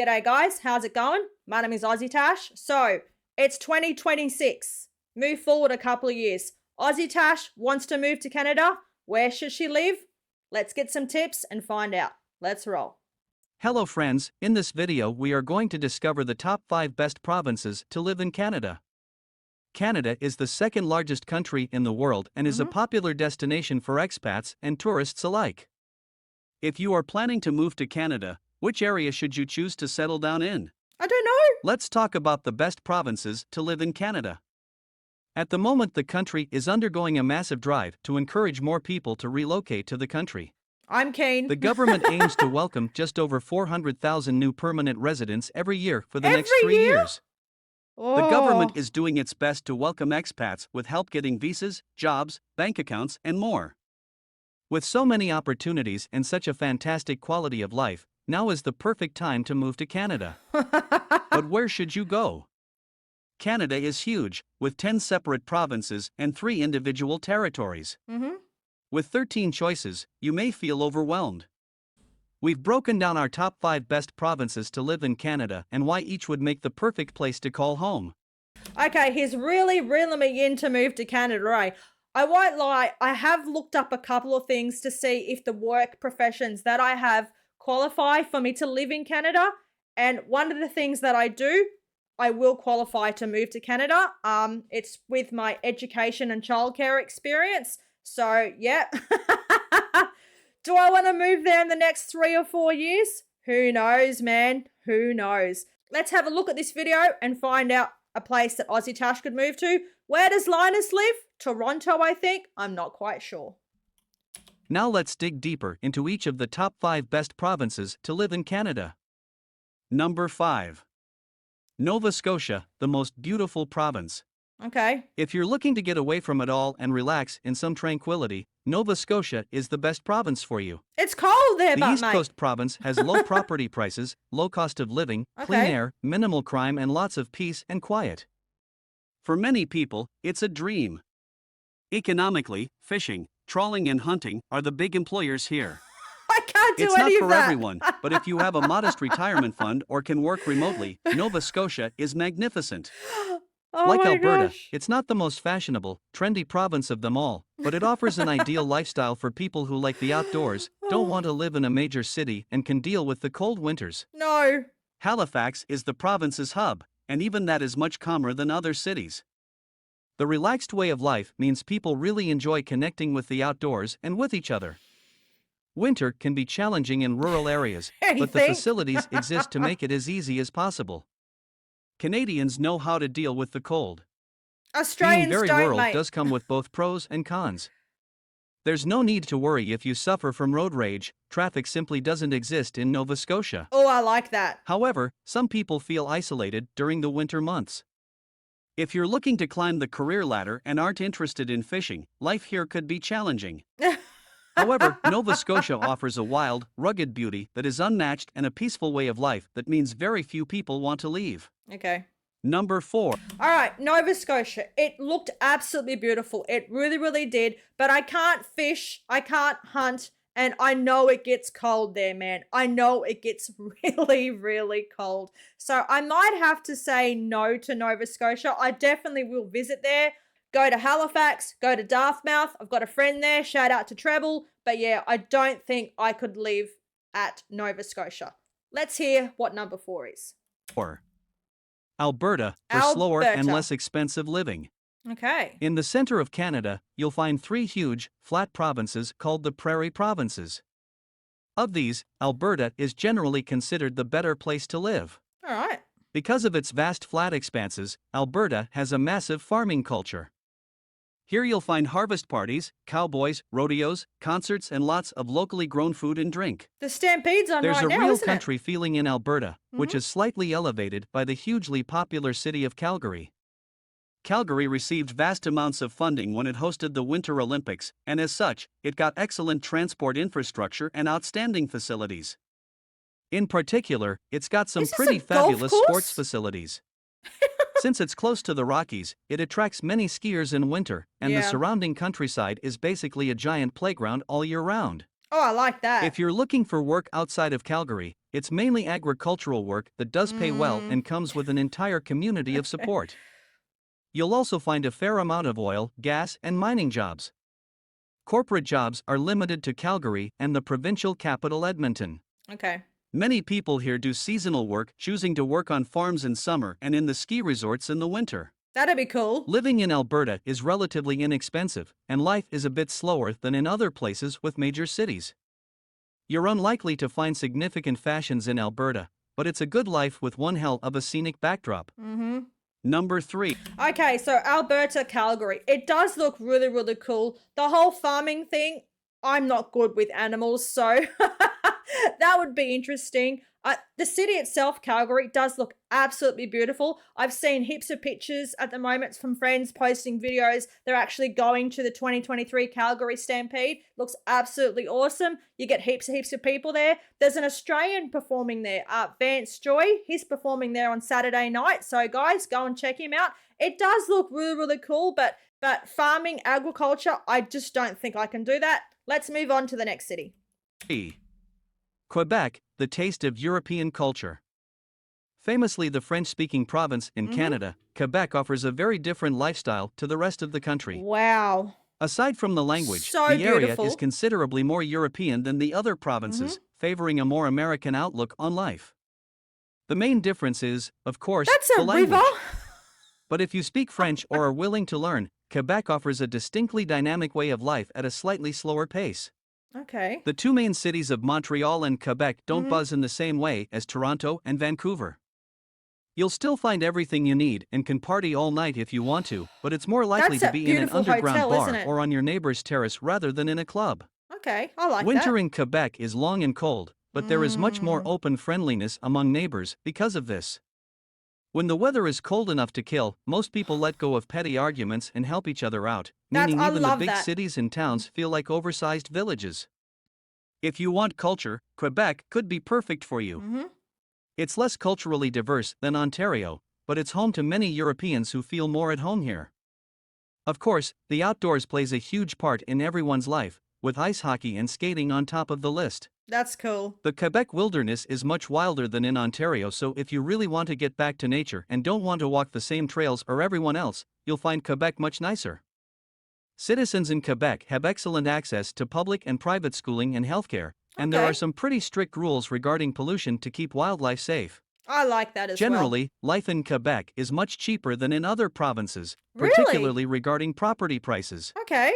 G'day guys, how's it going? My name is AussieTash. So, it's 2026. Move forward a couple of years. AussieTash wants to move to Canada. Where should she live? Let's get some tips and find out. Let's roll. Hello friends, in this video we are going to discover the top 5 best provinces to live in Canada. Canada is the second largest country in the world and is a popular destination for expats and tourists alike. If you are planning to move to Canada, which area should you choose to settle down in? I don't know. Let's talk about the best provinces to live in Canada. At the moment, the country is undergoing a massive drive to encourage more people to relocate to the country. I'm keen. The government aims to welcome just over 400,000 new permanent residents every year for the next 3 years. The government is doing its best to welcome expats with help getting visas, jobs, bank accounts, and more. With so many opportunities and such a fantastic quality of life, now is the perfect time to move to Canada. But where should you go? Canada is huge, with 10 separate provinces and 3 individual territories. With 13 choices, you may feel overwhelmed. We've broken down our top 5 best provinces to live in Canada and why each would make the perfect place to call home. Okay, he's really reeling me in to move to Canada, right? I won't lie, I have looked up a couple of things to see if the work professions that I have qualify for me to live in Canada. And one of the things that I will qualify to move to Canada. It's with my education and childcare experience. So, yeah. Do I want to move there in the next 3 or 4 years? Who knows, man? Who knows? Let's have a look at this video and find out a place that AussieTash could move to. Where does Linus live? Toronto, I think. I'm not quite sure. Now let's dig deeper into each of the top 5 best provinces to live in Canada. Number 5. Nova Scotia, the most beautiful province. Okay. If you're looking to get away from it all and relax in some tranquility, Nova Scotia is the best province for you. It's cold there, The but East Coast province has low property prices, low cost of living, clean air, minimal crime, and lots of peace and quiet. For many people, it's a dream. Economically, fishing, trawling, and hunting are the big employers here. I can't do It's any not of for that. everyone, but if you have a modest retirement fund or can work remotely, Nova Scotia is magnificent. Oh Like my Alberta, gosh. it's not the most fashionable, trendy province of them all, but it offers an ideal lifestyle for people who like the outdoors, don't want to live in a major city, and can deal with the cold winters. No. Halifax is the province's hub, and even that is much calmer than other cities. The relaxed way of life means people really enjoy connecting with the outdoors and with each other. Winter can be challenging in rural areas, but the facilities exist to make it as easy as possible. Canadians know how to deal with the cold. Australians Being very don't, rural mate. does come with both pros and cons. There's no need to worry if you suffer from road rage, traffic simply doesn't exist in Nova Scotia. Oh, I like that. However, some people feel isolated during the winter months. If you're looking to climb the career ladder and aren't interested in fishing, life here could be challenging. However, Nova Scotia offers a wild, rugged beauty that is unmatched and a peaceful way of life that means very few people want to leave. Okay. Number 4. All right, Nova Scotia. It looked absolutely beautiful. It really, really did. But I can't fish, I can't hunt, and I know it gets cold there, man. I know it gets really, really cold. So I might have to say no to Nova Scotia. I definitely will visit there. Go to Halifax, go to Dartmouth. I've got a friend there. Shout out to Treble. But yeah, I don't think I could live at Nova Scotia. Let's hear what number 4 is. 4. Alberta, for slower and less expensive living. Okay. In the center of Canada, you'll find 3 huge, flat provinces called the Prairie Provinces. Of these, Alberta is generally considered the better place to live. All right. Because of its vast flat expanses, Alberta has a massive farming culture. Here you'll find harvest parties, cowboys, rodeos, concerts, and lots of locally grown food and drink. The Stampede's on There's right a now, real isn't country feeling in Alberta, which is slightly elevated by the hugely popular city of Calgary. Calgary received vast amounts of funding when it hosted the Winter Olympics, and as such, it got excellent transport infrastructure and outstanding facilities. In particular, it's got some pretty fabulous sports facilities. Since it's close to the Rockies, it attracts many skiers in winter, and the surrounding countryside is basically a giant playground all year round. Oh, I like that. If you're looking for work outside of Calgary, it's mainly agricultural work that does pay well Mm, and comes with an entire community of support. You'll also find a fair amount of oil, gas, and mining jobs. Corporate jobs are limited to Calgary and the provincial capital Edmonton. okay. Many people here do seasonal work, choosing to work on farms in summer and in the ski resorts in the winter. That'd be cool. Living in Alberta is relatively inexpensive, and life is a bit slower than in other places with major cities. You're unlikely to find significant fashions in Alberta, but it's a good life with one hell of a scenic backdrop. Mm-hmm. Number 3. Okay, so Alberta, Calgary. It does look really, really cool. The whole farming thing, I'm not good with animals, so that would be interesting. The city itself, Calgary, does look absolutely beautiful. I've seen heaps of pictures at the moment from friends posting videos. They're actually going to the 2023 Calgary Stampede. Looks absolutely awesome. You get heaps of people there. There's an Australian performing there, Vance Joy. He's performing there on Saturday night. So guys, go and check him out. It does look really, really cool, but farming, agriculture, I just don't think I can do that. Let's move on to the next city. 3. Quebec, the taste of European culture. Famously the French-speaking province in Canada, Quebec offers a very different lifestyle to the rest of the country. Wow. Aside from the language, So the area beautiful. is considerably more European than the other provinces, favoring a more American outlook on life. The main difference is, of course, That's the a language. river. But if you speak French or are willing to learn, Quebec offers a distinctly dynamic way of life at a slightly slower pace. Okay. The two main cities of Montreal and Quebec don't Mhm. buzz in the same way as Toronto and Vancouver. You'll still find everything you need and can party all night if you want to, but it's more likely That's to a be in an beautiful underground hotel, bar isn't it? or on your neighbor's terrace rather than in a club. Okay, I like Winter that. in Quebec is long and cold, but there is much more Mm. open friendliness among neighbors because of this. When the weather is cold enough to kill, most people let go of petty arguments and help each other out, meaning I even the love big that. cities and towns feel like oversized villages. If you want culture, Quebec could be perfect for you. Mm-hmm. It's less culturally diverse than Ontario, but it's home to many Europeans who feel more at home here. Of course, the outdoors plays a huge part in everyone's life, with ice hockey and skating on top of the list. That's cool. The Quebec wilderness is much wilder than in Ontario, so if you really want to get back to nature and don't want to walk the same trails as everyone else, you'll find Quebec much nicer. Citizens in Quebec have excellent access to public and private schooling and healthcare, and there Okay. are some pretty strict rules regarding pollution to keep wildlife safe. I like that as well. Generally, life in Quebec is much cheaper than in other provinces, Really? particularly regarding property prices. Okay.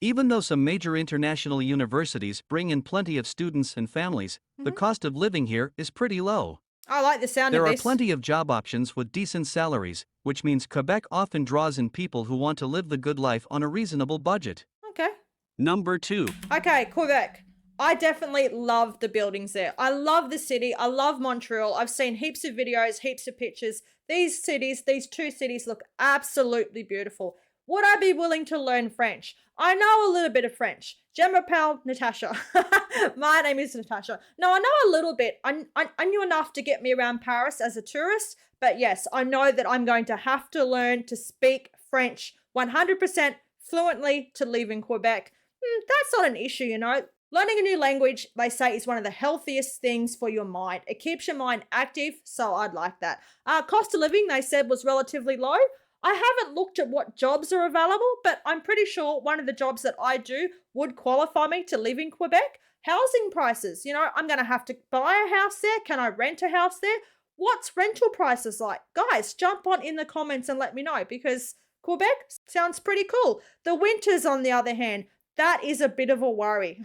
Even though some major international universities bring in plenty of students and families, the Mhm. cost of living here is pretty low. I like the sound There of are this. plenty of job options with decent salaries, which means Quebec often draws in people who want to live the good life on a reasonable budget. Okay. Number 2. Okay, Quebec. I definitely love the buildings there. I love the city. I love Montreal. I've seen heaps of videos, heaps of pictures. These two cities look absolutely beautiful. Would I be willing to learn French? I know a little bit of French. Je m'appelle Natasha. My name is Natasha. No, I know a little bit. I knew enough to get me around Paris as a tourist. But yes, I know that I'm going to have to learn to speak French 100% fluently to live in Quebec. That's not an issue, you know. Learning a new language, they say, is one of the healthiest things for your mind. It keeps your mind active, so I'd like that. Cost of living, they said, was relatively low. I haven't looked at what jobs are available, but I'm pretty sure one of the jobs that I do would qualify me to live in Quebec. Housing prices, you know, I'm going to have to buy a house there. Can I rent a house there? What's rental prices like? Guys, jump on in the comments and let me know, because Quebec sounds pretty cool. The winters, on the other hand, that is a bit of a worry.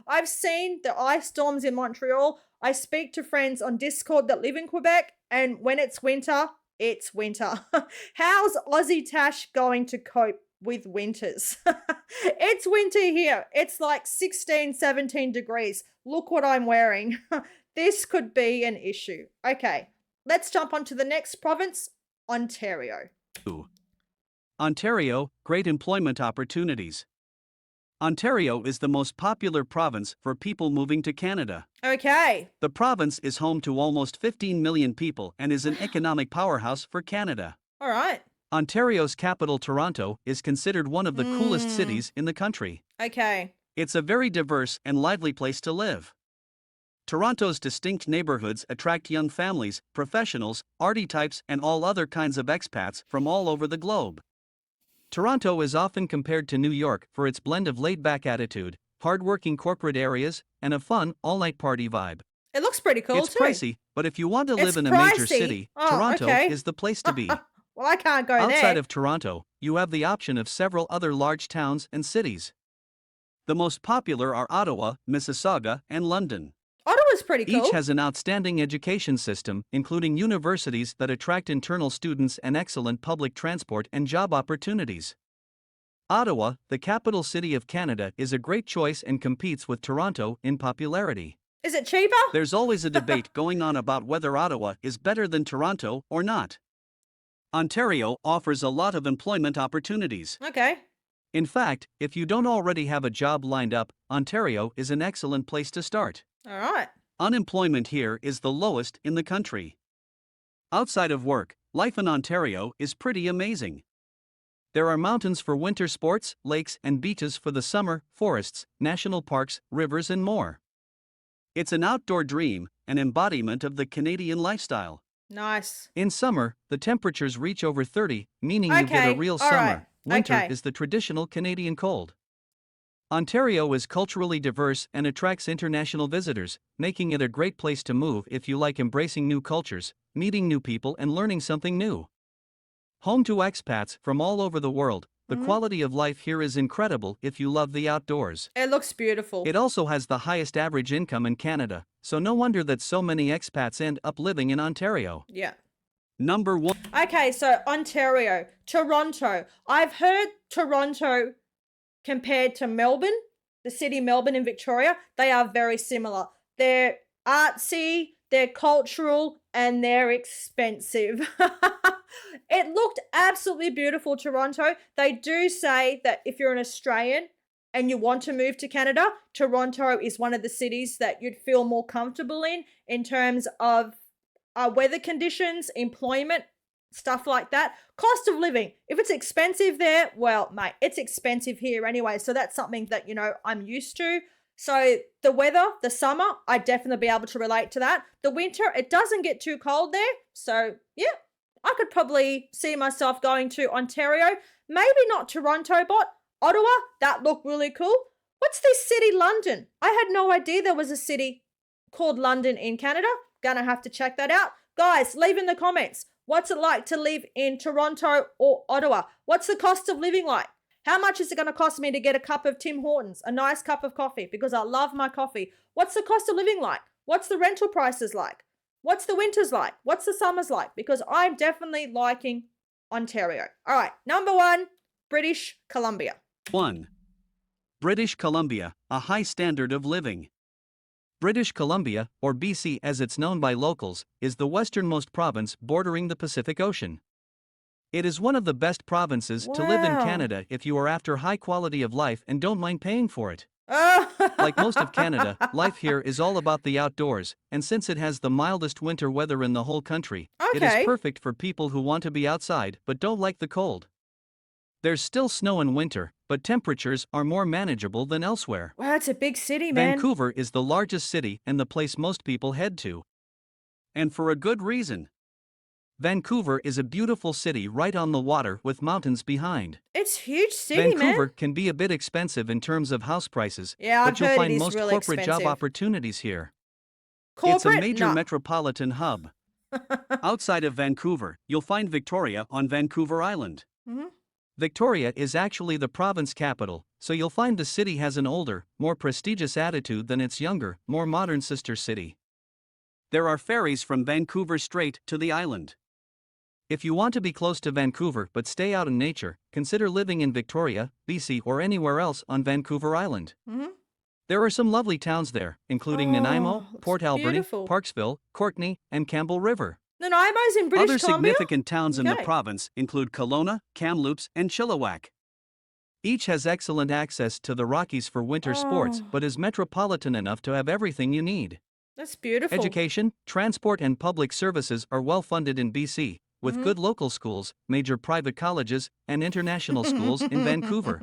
I've seen the ice storms in Montreal. I speak to friends on Discord that live in Quebec, and when it's winter, it's winter. How's AussieTash going to cope with winters? It's winter here. It's like 16, 17 degrees. Look what I'm wearing. This could be an issue. Okay, let's jump on to the next province, Ontario. 2. Ontario, great employment opportunities. Ontario is the most popular province for people moving to Canada. Okay. The province is home to almost 15 million people and is an economic powerhouse for Canada. All right. Ontario's capital, Toronto, is considered one of the coolest Mm. cities in the country. Okay. It's a very diverse and lively place to live. Toronto's distinct neighborhoods attract young families, professionals, arty types, and all other kinds of expats from all over the globe. Toronto is often compared to New York for its blend of laid-back attitude, hard-working corporate areas, and a fun, all-night party vibe. It looks pretty cool It's too. pricey, but if you want to live It's in a major pricey. city, Oh, Toronto okay. is the place to be. Well, I can't go Outside there. of Toronto, you have the option of several other large towns and cities. The most popular are Ottawa, Mississauga, and London. Ottawa's pretty cool. Each has an outstanding education system, including universities that attract internal students and excellent public transport and job opportunities. Ottawa, the capital city of Canada, is a great choice and competes with Toronto in popularity. Is it cheaper? There's always a debate going on about whether Ottawa is better than Toronto or not. Ontario offers a lot of employment opportunities. Okay. In fact, if you don't already have a job lined up, Ontario is an excellent place to start. All right. Unemployment here is the lowest in the country. Outside of work, life in Ontario is pretty amazing. There are mountains for winter sports, lakes and beaches for the summer, forests, national parks, rivers, and more. It's an outdoor dream, an embodiment of the Canadian lifestyle. Nice. In summer, the temperatures reach over 30, meaning you get a real all summer. right, Winter okay. is the traditional Canadian cold. Ontario is culturally diverse and attracts international visitors, making it a great place to move if you like embracing new cultures, meeting new people, and learning something new. Home to expats from all over the world, the quality of life here is incredible if you love the outdoors. It looks beautiful. It also has the highest average income in Canada, so no wonder that so many expats end up living in Ontario. Yeah. Number 1. Okay, so Ontario, Toronto. I've heard Toronto compared to Melbourne, the city Melbourne in Victoria, they are very similar. They're artsy, they're cultural, and they're expensive. It looked absolutely beautiful, Toronto. They do say that if you're an Australian and you want to move to Canada, Toronto is one of the cities that you'd feel more comfortable in terms of weather conditions, employment, stuff like that. Cost of living. If it's expensive there, well, mate, it's expensive here anyway. So that's something that, I'm used to. So the weather, the summer, I'd definitely be able to relate to that. The winter, it doesn't get too cold there. So yeah, I could probably see myself going to Ontario. Maybe not Toronto, but Ottawa, that looked really cool. What's this city, London? I had no idea there was a city called London in Canada. Gonna have to check that out. Guys, leave in the comments. What's it like to live in Toronto or Ottawa? What's the cost of living like? How much is it going to cost me to get a cup of Tim Hortons, a nice cup of coffee, because I love my coffee? What's the cost of living like? What's the rental prices like? What's the winters like? What's the summers like? Because I'm definitely liking Ontario. All right, number 1, British Columbia. 1. British Columbia, a high standard of living. British Columbia, or BC as it's known by locals, is the westernmost province bordering the Pacific Ocean. It is one of the best provinces to live in Wow. Canada if you are after high quality of life and don't mind paying for it. Oh. Like most of Canada, life here is all about the outdoors, and since it has the mildest winter weather in the whole country, it Okay. is perfect for people who want to be outside but don't like the cold. There's still snow in winter, but temperatures are more manageable than elsewhere. Wow, it's a big city, man. Vancouver is the largest city and the place most people head to. And for a good reason. Vancouver is a beautiful city right on the water with mountains behind. It's a huge city, Vancouver man. can be a bit expensive in terms of house prices, Yeah, I've but you'll heard it find is most really corporate job expensive. opportunities here. Corporate? It's a major No. metropolitan hub. Outside of Vancouver, you'll find Victoria on Vancouver Island. Mhm. Victoria is actually the province capital, so you'll find the city has an older, more prestigious attitude than its younger, more modern sister city. There are ferries from Vancouver straight to the island. If you want to be close to Vancouver but stay out in nature, consider living in Victoria, BC, or anywhere else on Vancouver Island. Mhm. There are some lovely towns there, including Nanaimo, looks Port Alberni, beautiful. Parksville, Courtenay, and Campbell River. Nanaimo's in British Other Columbia? significant towns in the Okay. province include Kelowna, Kamloops, and Chilliwack. Each has excellent access to the Rockies for winter sports, Oh. but is metropolitan enough to have everything you need. That's beautiful. Education, transport, and public services are well funded in BC, with good local schools, major private colleges, and international schools in Vancouver.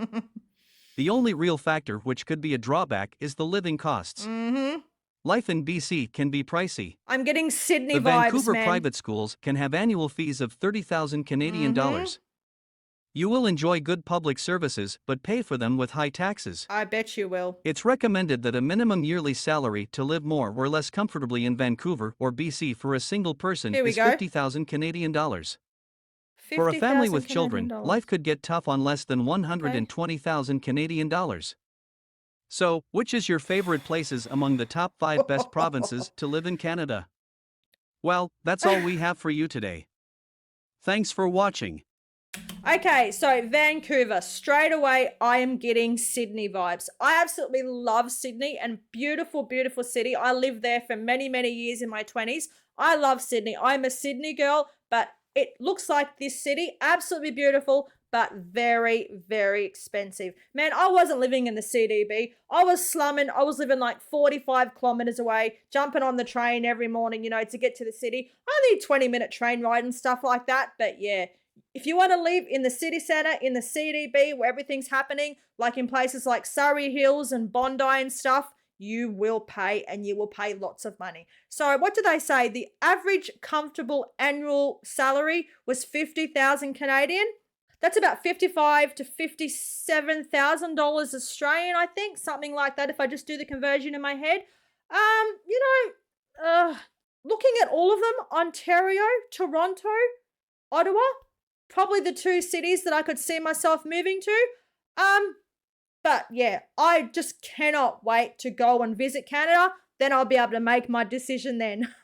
The only real factor which could be a drawback is the living costs. Life in BC can be pricey. I'm getting Sydney The vibes, Vancouver man. private schools can have annual fees of 30,000 Canadian dollars. You will enjoy good public services but pay for them with high taxes. I bet you will. It's recommended that a minimum yearly salary to live more or less comfortably in Vancouver or BC for a single person Here we is go. 50,000 Canadian dollars. For a family with children, life could get tough on less than 120,000 Canadian dollars. So, which is your favorite places among the top 5 best provinces to live in Canada? Well, that's all we have for you today. Thanks for watching. Okay, so Vancouver, straight away, I am getting Sydney vibes. I absolutely love Sydney and beautiful, beautiful city. I lived there for many, many years in my 20s. I love Sydney. I'm a Sydney girl, but it looks like this city, absolutely beautiful, but very, very expensive. Man, I wasn't living in the CDB. I was slumming. I was living like 45 kilometers away, jumping on the train every morning, to get to the city. Only a 20-minute train ride and stuff like that. But yeah, if you want to live in the city center, in the CDB, where everything's happening, like in places like Surrey Hills and Bondi and stuff, you will pay, and you will pay lots of money. So what do they say? The average comfortable annual salary was 50,000 Canadian. That's about $55,000 to $57,000 Australian, I think, something like that if I just do the conversion in my head. Looking at all of them, Ontario, Toronto, Ottawa, probably the 2 cities that I could see myself moving to. But yeah, I just cannot wait to go and visit Canada. Then I'll be able to make my decision then.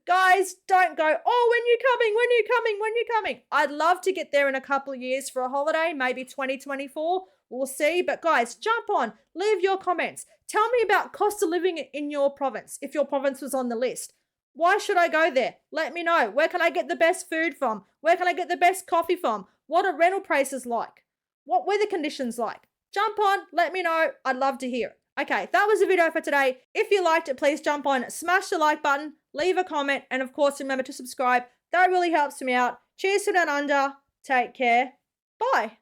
Guys, don't go, oh, when you coming, when you coming, when you coming. I'd love to get there in a couple of years for a holiday, maybe 2024. We'll see. But guys, jump on, leave your comments. Tell me about cost of living in your province, if your province was on the list. Why should I go there? Let me know. Where can I get the best food from? Where can I get the best coffee from? What are rental prices like? What weather conditions like? Jump on, let me know. I'd love to hear it. Okay, that was the video for today. If you liked it, please jump on, smash the like button, leave a comment, and of course, remember to subscribe. That really helps me out. Cheers to down under. Take care. Bye.